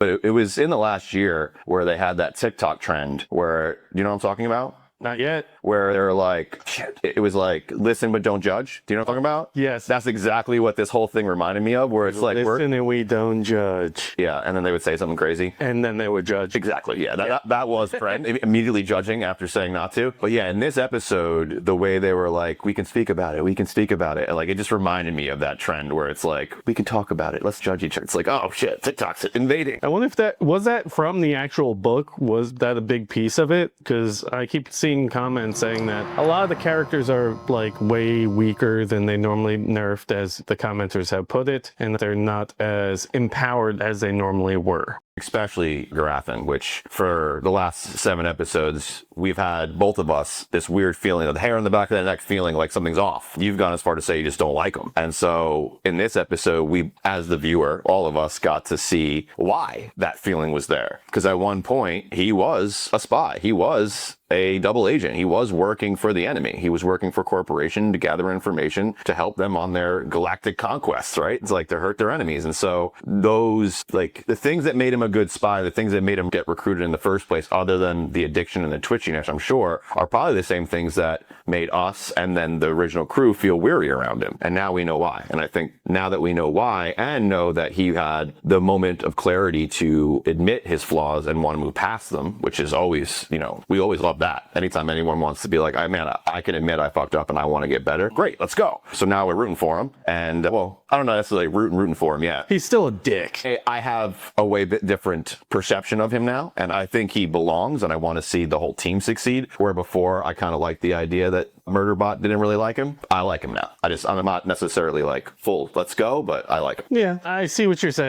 But it was in the last year where they had that TikTok trend where, you know what I'm talking about? Not yet. Where they're like, shit, it was like, listen but don't judge. Do you know what I'm talking about? Yes. That's exactly what this whole thing reminded me of, where it's like, listen and we don't judge. yeah, and then they would say something crazy. And then they would judge. Exactly, yeah. That was trend, immediately judging after saying not to. But yeah, in this episode, the way they were like, we can speak about it, we can speak about it. And like, it just reminded me of that trend where it's like, we can talk about it, let's judge each other. It's like, oh shit, TikTok's invading. I wonder if that was from the actual book. Was that a big piece of it? Because I keep seeing comments saying that a lot of the characters are like way weaker than they normally nerfed, as the commenters have put it, and they're not as empowered as they normally were. Especially Grafan, which for the last 7 episodes, we've had both of us this weird feeling, the hair on the back of the neck feeling like something's off. You've gone as far to say you just don't like him. And so in this episode, we, as the viewer, all of us got to see why that feeling was there. Because at one point, he was a spy. He was a double agent. He was working for the enemy. He was working for corporation to gather information to help them on their galactic conquests, right? It's like to hurt their enemies. And so those, like, the things that made him a good spy, the things that made him get recruited in the first place, other than the addiction and the twitchiness, I'm sure, are probably the same things that made us and then the original crew feel weary around him. And now we know why. And I think now that we know why, and know that he had the moment of clarity to admit his flaws and want to move past them, which is always, you know, we always love that. Anytime anyone wants to be like, I can admit I fucked up and I want to get better. Great, let's go. So now we're rooting for him. And well, I don't know necessarily rooting for him yet. He's still a dick. I have a way bit different perception of him now, and I think he belongs, and I want to see the whole team succeed. Where before I kind of liked the idea that Murderbot didn't really like him. I like him now. I'm not necessarily like full let's go, but I like him. Yeah, I see what you're saying.